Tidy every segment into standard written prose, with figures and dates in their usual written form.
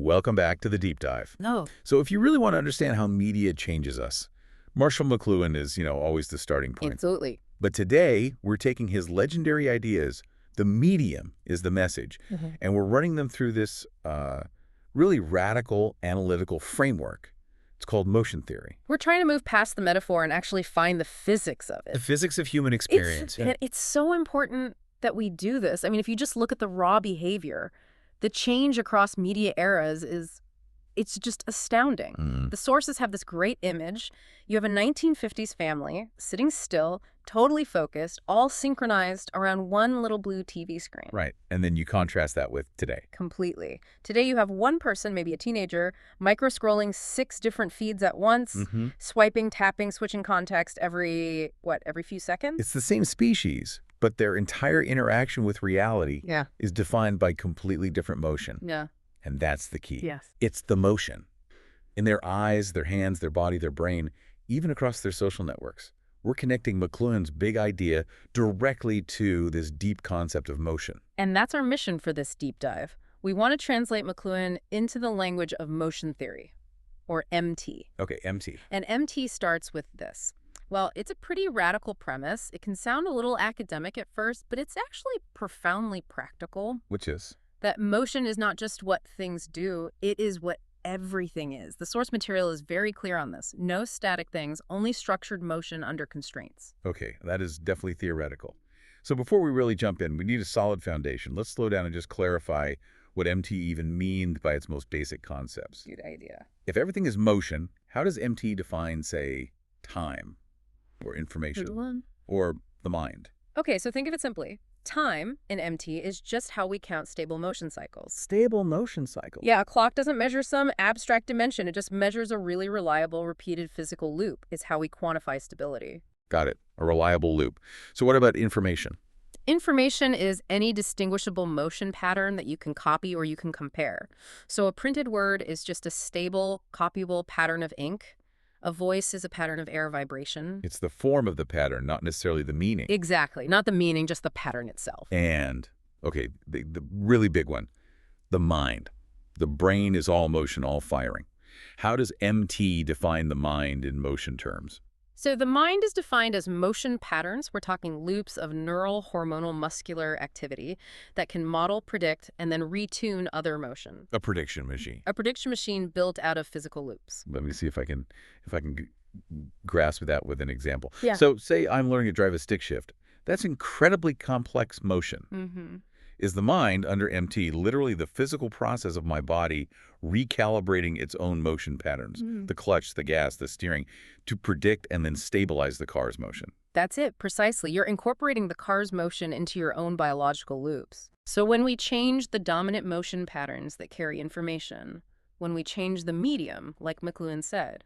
welcome back to the deep dive. No. So if you really want to understand how media changes us, Marshall McLuhan is, always the starting point. Absolutely. But today, we're taking his legendary ideas, the medium is the message, and we're running them through this really radical analytical framework. It's called motion theory. We're trying to move past the metaphor and actually find the physics of it. The physics of human experience. It's so important that we do this. I mean, if you just look at the raw behavior, the change across media eras it's just astounding. The sources have this great image. You have a 1950s family sitting still, totally focused, all synchronized around one little blue TV screen. Right. And then you contrast that with today. Completely. Today you have one person, maybe a teenager, micro-scrolling 6 different feeds at once, swiping, tapping, switching context every few seconds? It's the same species, but their entire interaction with reality is defined by completely different motion. Yeah. And that's the key. Yes. It's the motion. In their eyes, their hands, their body, their brain, even across their social networks. We're connecting McLuhan's big idea directly to this deep concept of motion. And that's our mission for this deep dive. We want to translate McLuhan into the language of motion theory, or MT. Okay, MT. And MT starts with this. Well, it's a pretty radical premise. It can sound a little academic at first, but it's actually profoundly practical. Which is? That motion is not just what things do, it is what everything is. The source material is very clear on this. No static things, only structured motion under constraints. Okay, that is definitely theoretical. So before we really jump in, we need a solid foundation. Let's slow down and just clarify what MT even means by its most basic concepts. Good idea. If everything is motion, how does MT define, say, time or information Good one. or the mind? Okay, so think of it simply. Time in MT is just how we count stable motion cycles. Stable motion cycles? Yeah, a clock doesn't measure some abstract dimension. It just measures a really reliable, repeated physical loop. It's how we quantify stability. Got it. A reliable loop. So what about information? Information is any distinguishable motion pattern that you can copy or you can compare. So a printed word is just a stable, copyable pattern of ink. A voice is a pattern of air vibration. It's the form of the pattern, not necessarily the meaning. Exactly. Not the meaning, just the pattern itself. And, okay, the really big one, the mind. The brain is all motion, all firing. How does MT define the mind in motion terms? So the mind is defined as motion patterns. We're talking loops of neural, hormonal, muscular activity that can model, predict, and then retune other motion. A prediction machine. A prediction machine built out of physical loops. Let me see if I can grasp that with an example. Yeah. So say I'm learning to drive a stick shift. That's incredibly complex motion. Is the mind, under MT, literally the physical process of my body recalibrating its own motion patterns, the clutch, the gas, the steering, to predict and then stabilize the car's motion? That's it, precisely. You're incorporating the car's motion into your own biological loops. So when we change the dominant motion patterns that carry information, when we change the medium, like McLuhan said,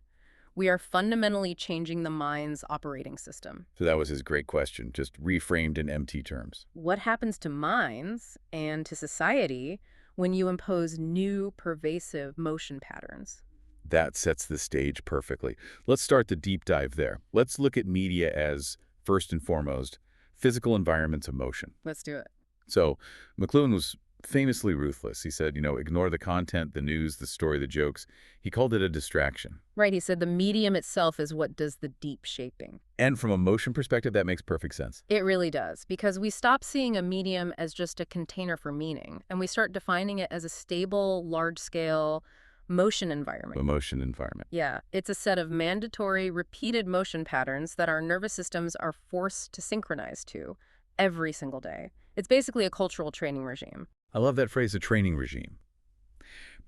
we are fundamentally changing the mind's operating system. So that was his great question, just reframed in MT terms. What happens to minds and to society when you impose new, pervasive motion patterns? That sets the stage perfectly. Let's start the deep dive there. Let's look at media as, first and foremost, physical environments of motion. Let's do it. So McLuhan was famously ruthless. He said, ignore the content, the news, the story, the jokes. He called it a distraction. Right. He said the medium itself is what does the deep shaping. And from a motion perspective, that makes perfect sense. It really does, because we stop seeing a medium as just a container for meaning, and we start defining it as a stable, large-scale motion environment. A motion environment. Yeah. It's a set of mandatory, repeated motion patterns that our nervous systems are forced to synchronize to every single day. It's basically a cultural training regime. I love that phrase, a training regime.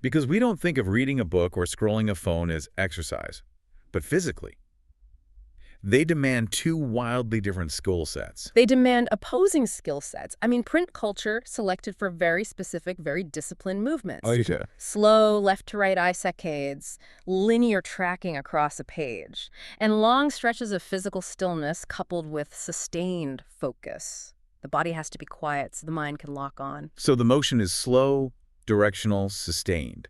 Because we don't think of reading a book or scrolling a phone as exercise, but physically. They demand two wildly different skill sets. They demand opposing skill sets. I mean, print culture selected for very specific, very disciplined movements. Oh, yeah. Slow left-to-right eye saccades, linear tracking across a page, and long stretches of physical stillness coupled with sustained focus. The body has to be quiet so the mind can lock on. So the motion is slow, directional, sustained.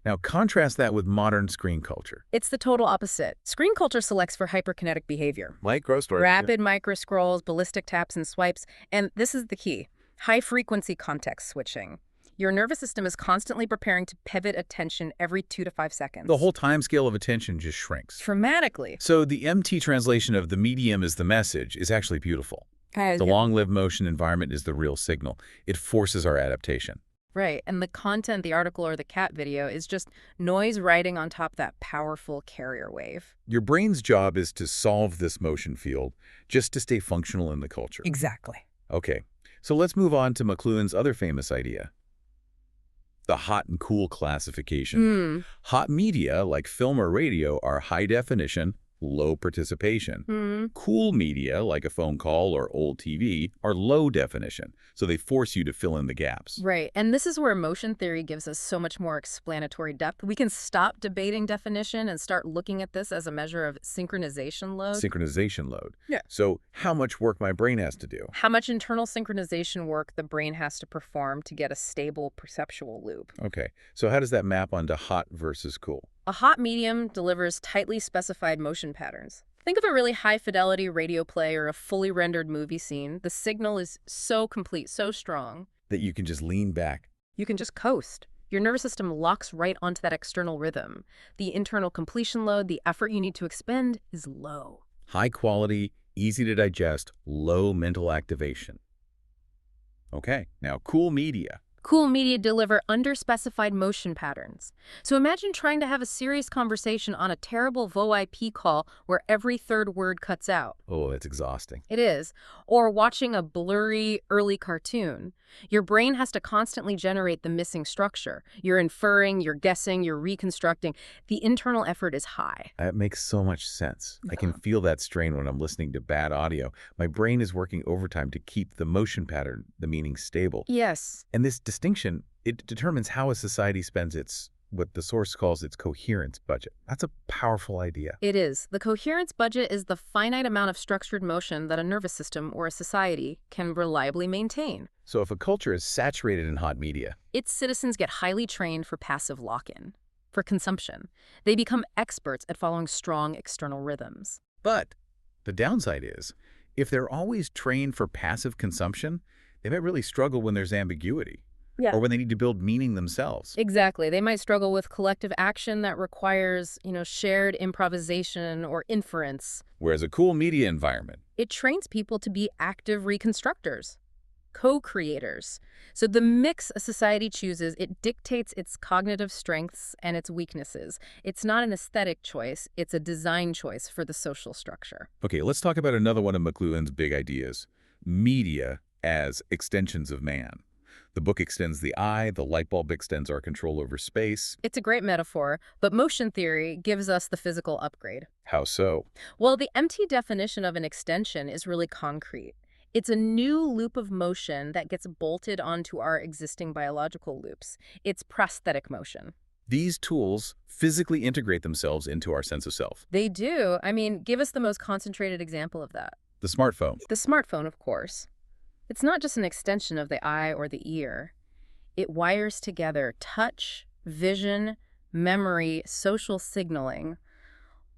Now contrast that with modern screen culture. It's the total opposite. Screen culture selects for hyperkinetic behavior. Micro story. Rapid micro scrolls, ballistic taps and swipes, and this is the key, high-frequency context switching. Your nervous system is constantly preparing to pivot attention every 2 to 5 seconds. The whole time scale of attention just shrinks. Dramatically. So the MT translation of the medium is the message is actually beautiful. The long-lived motion environment is the real signal. It forces our adaptation. Right, and the content, the article or the cat video, is just noise riding on top of that powerful carrier wave. Your brain's job is to solve this motion field just to stay functional in the culture. Exactly. Okay, so let's move on to McLuhan's other famous idea, the hot and cool classification. Hot media, like film or radio, are high definition, low participation. Cool media, like a phone call or old TV, are low definition, so they force you to fill in the gaps. Right, and this is where motion theory gives us so much more explanatory depth. We can stop debating definition and start looking at this as a measure of synchronization load. Synchronization load. Yeah. So how much work my brain has to do. How much internal synchronization work the brain has to perform to get a stable perceptual loop. Okay, so how does that map onto hot versus cool? A hot medium delivers tightly specified motion patterns. Think of a really high-fidelity radio play or a fully rendered movie scene. The signal is so complete, so strong, That you can just lean back. you can just coast. Your nervous system locks right onto that external rhythm. The internal completion load, the effort you need to expend, is low. High quality, easy to digest, low mental activation. Okay, now cool media. Cool media deliver underspecified motion patterns. So imagine trying to have a serious conversation on a terrible VoIP call where every third word cuts out. Oh, that's exhausting. It is. Or watching a blurry, early cartoon. Your brain has to constantly generate the missing structure. You're inferring, you're guessing, you're reconstructing. The internal effort is high. That makes so much sense. I can feel that strain when I'm listening to bad audio. My brain is working overtime to keep the motion pattern, the meaning, stable. Yes. And this distinction, it determines how a society spends its, what the source calls its coherence budget. That's a powerful idea. It is. The coherence budget is the finite amount of structured motion that a nervous system or a society can reliably maintain. So if a culture is saturated in hot media, Its citizens get highly trained for passive lock-in, for consumption. They become experts at following strong external rhythms. but the downside is, if they're always trained for passive consumption, they might really struggle when there's ambiguity. Yeah. Or when they need to build meaning themselves. Exactly. They might struggle with collective action that requires, shared improvisation or inference. Whereas a cool media environment, It trains people to be active reconstructors, co-creators. So the mix a society chooses, it dictates its cognitive strengths and its weaknesses. It's not an aesthetic choice, it's a design choice for the social structure. okay, let's talk about another one of McLuhan's big ideas, media as extensions of man. The book extends the eye, the light bulb extends our control over space. It's a great metaphor, but motion theory gives us the physical upgrade. How so? Well, the MT definition of an extension is really concrete. It's a new loop of motion that gets bolted onto our existing biological loops. It's prosthetic motion. These tools physically integrate themselves into our sense of self. They do. Give us the most concentrated example of that. The smartphone. The smartphone, of course. It's not just an extension of the eye or the ear. It wires together touch, vision, memory, social signaling,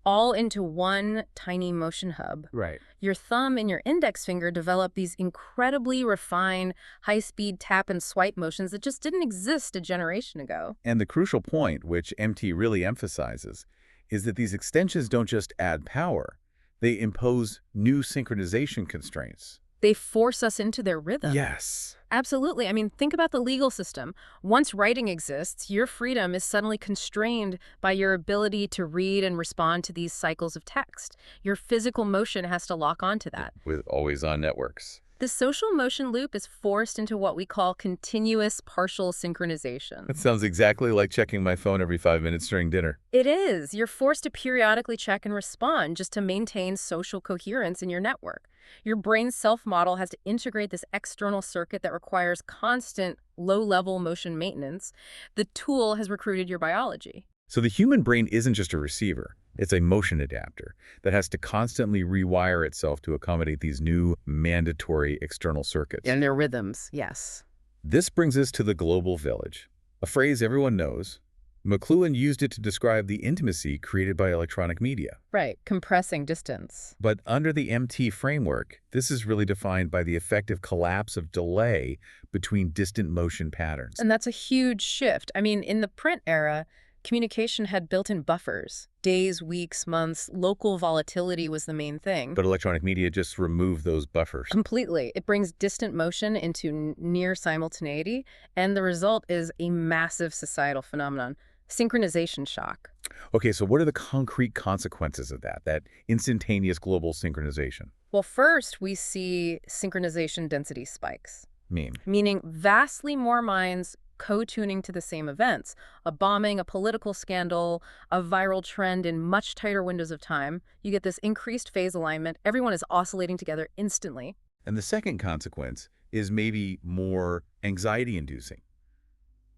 all into one tiny motion hub. Right. Your thumb and your index finger develop these incredibly refined, high-speed tap and swipe motions that just didn't exist a generation ago. And the crucial point, which MT really emphasizes, is that these extensions don't just add power, they impose new synchronization constraints. They force us into their rhythm. Yes. Absolutely. Think about the legal system. Once writing exists, your freedom is suddenly constrained by your ability to read and respond to these cycles of text. Your physical motion has to lock onto that. With always-on networks. The social motion loop is forced into what we call continuous partial synchronization. That sounds exactly like checking my phone every 5 minutes during dinner. It is. You're forced to periodically check and respond just to maintain social coherence in your network. Your brain's self-model has to integrate this external circuit that requires constant, low-level motion maintenance. The tool has recruited your biology. So the human brain isn't just a receiver. It's a motion adapter that has to constantly rewire itself to accommodate these new mandatory external circuits. And their rhythms, yes. This brings us to the global village, a phrase everyone knows, McLuhan used it to describe the intimacy created by electronic media. Right, compressing distance. But under the MT framework, this is really defined by the effective collapse of delay between distant motion patterns. And that's a huge shift. I mean, in the print era, communication had built-in buffers. Days, weeks, months, local volatility was the main thing. But electronic media just removed those buffers. Completely. It brings distant motion into near simultaneity, and the result is a massive societal phenomenon, synchronization shock. Okay, so what are the concrete consequences of that instantaneous global synchronization? Well, first, we see synchronization density spikes, Mean? meaning vastly more minds co-tuning to the same events. A bombing, a political scandal, a viral trend in much tighter windows of time. You get this increased phase alignment. Everyone is oscillating together instantly. And the second consequence is maybe more anxiety-inducing.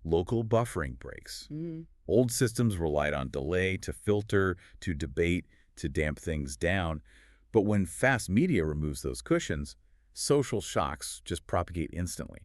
Local buffering breaks. Old systems relied on delay to filter, to debate, to damp things down. But when fast media removes those cushions, social shocks just propagate instantly,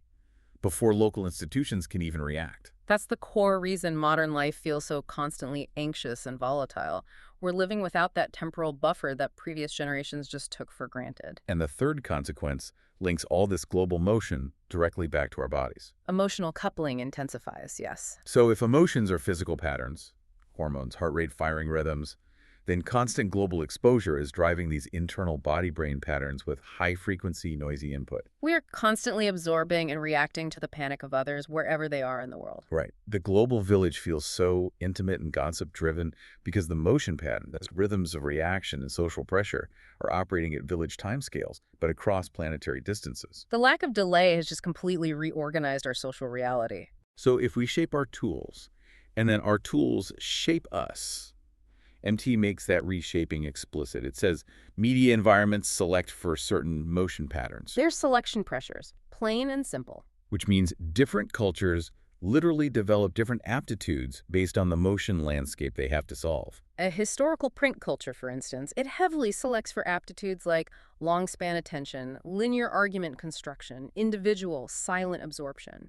before local institutions can even react. That's the core reason modern life feels so constantly anxious and volatile. We're living without that temporal buffer that previous generations just took for granted. And the third consequence links all this global motion directly back to our bodies. Emotional coupling intensifies, yes. So if emotions are physical patterns, hormones, heart rate, firing rhythms, then constant global exposure is driving these internal body-brain patterns with high-frequency, noisy input. We are constantly absorbing and reacting to the panic of others wherever they are in the world. Right. The global village feels so intimate and gossip-driven because the motion pattern, that's rhythms of reaction and social pressure, are operating at village timescales, but across planetary distances. The lack of delay has just completely reorganized our social reality. So if we shape our tools, and then our tools shape us, MT makes that reshaping explicit. It says media environments select for certain motion patterns. There's selection pressures, plain and simple. Which means different cultures literally develop different aptitudes based on the motion landscape they have to solve. A historical print culture, for instance, it heavily selects for aptitudes like long span attention, linear argument construction, individual silent absorption.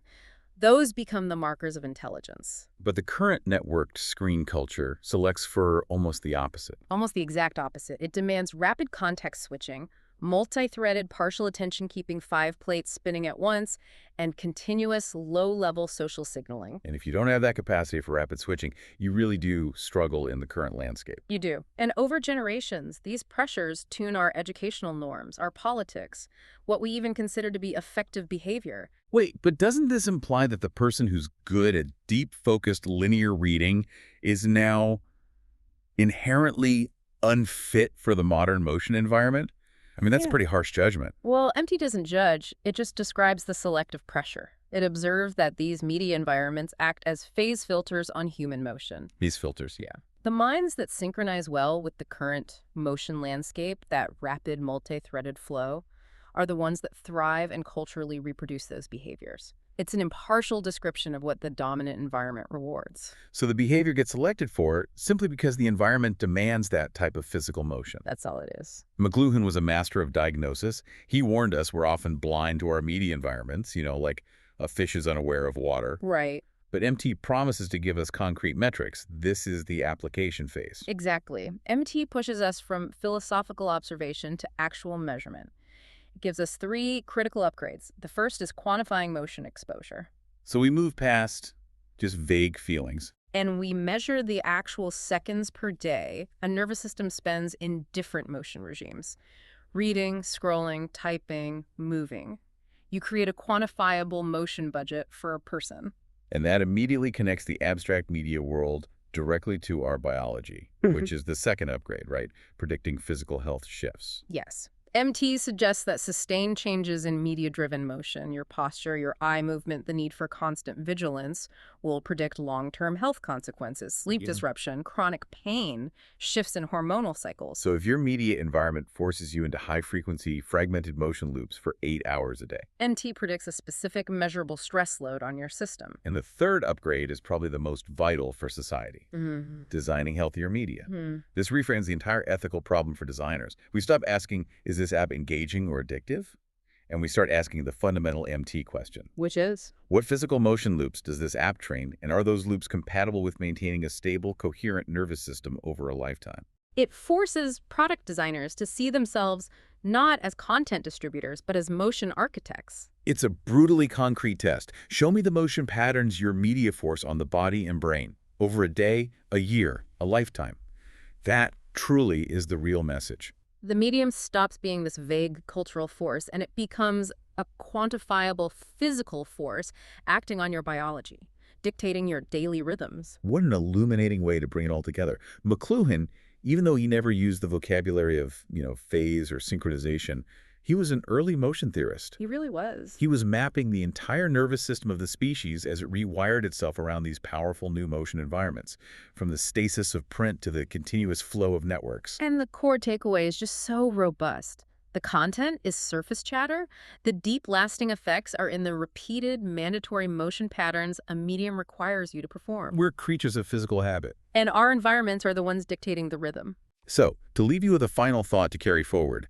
Those become the markers of intelligence. But the current networked screen culture selects for almost the opposite. Almost the exact opposite. It demands rapid context switching, multi-threaded partial attention keeping 5 plates spinning at once, and continuous low-level social signaling. And if you don't have that capacity for rapid switching, you really do struggle in the current landscape. You do. And over generations, these pressures tune our educational norms, our politics, what we even consider to be effective behavior. Wait, but doesn't this imply that the person who's good at deep-focused linear reading is now inherently unfit for the modern motion environment? I mean, that's a pretty harsh judgment. Well, MT doesn't judge. It just describes the selective pressure. It observes that these media environments act as phase filters on human motion. These filters, yeah. The minds that synchronize well with the current motion landscape, that rapid multi-threaded flow, are the ones that thrive and culturally reproduce those behaviors. It's an impartial description of what the dominant environment rewards. So the behavior gets selected for simply because the environment demands that type of physical motion. That's all it is. McLuhan was a master of diagnosis. He warned us we're often blind to our media environments, like a fish is unaware of water. Right. But MT promises to give us concrete metrics. This is the application phase. Exactly. MT pushes us from philosophical observation to actual measurement. It gives us 3 critical upgrades. The first is quantifying motion exposure. So we move past just vague feelings. And we measure the actual seconds per day a nervous system spends in different motion regimes. Reading, scrolling, typing, moving. You create a quantifiable motion budget for a person. And that immediately connects the abstract media world directly to our biology, which is the second upgrade, right? Predicting physical health shifts. Yes. MT suggests that sustained changes in media-driven motion, your posture, your eye movement, the need for constant vigilance, will predict long-term health consequences, sleep disruption, chronic pain, shifts in hormonal cycles. So if your media environment forces you into high-frequency, fragmented motion loops for 8 hours a day. MT predicts a specific measurable stress load on your system. And the third upgrade is probably the most vital for society. Designing healthier media. This reframes the entire ethical problem for designers. We stop asking, is this app engaging or addictive? And we start asking the fundamental MT question. Which is? What physical motion loops does this app train, and are those loops compatible with maintaining a stable, coherent nervous system over a lifetime? It forces product designers to see themselves not as content distributors, but as motion architects. It's a brutally concrete test. Show me the motion patterns your media force on the body and brain over a day, a year, a lifetime. That truly is the real message. The medium stops being this vague cultural force, and it becomes a quantifiable physical force acting on your biology, dictating your daily rhythms. What an illuminating way to bring it all together. McLuhan, even though he never used the vocabulary of, phase or synchronization, he was an early motion theorist. He really was. He was mapping the entire nervous system of the species as it rewired itself around these powerful new motion environments, from the stasis of print to the continuous flow of networks. And the core takeaway is just so robust. The content is surface chatter. The deep, lasting effects are in the repeated, mandatory motion patterns a medium requires you to perform. We're creatures of physical habit. And our environments are the ones dictating the rhythm. So, to leave you with a final thought to carry forward,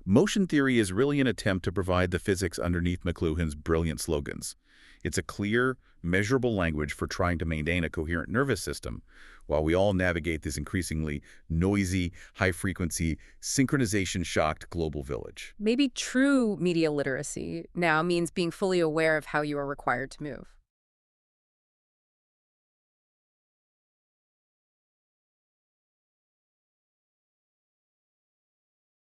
motion theory is really an attempt to provide the physics underneath McLuhan's brilliant slogans. It's a clear, measurable language for trying to maintain a coherent nervous system, while we all navigate this increasingly noisy, high-frequency, synchronization-shocked global village. Maybe true media literacy now means being fully aware of how you are required to move.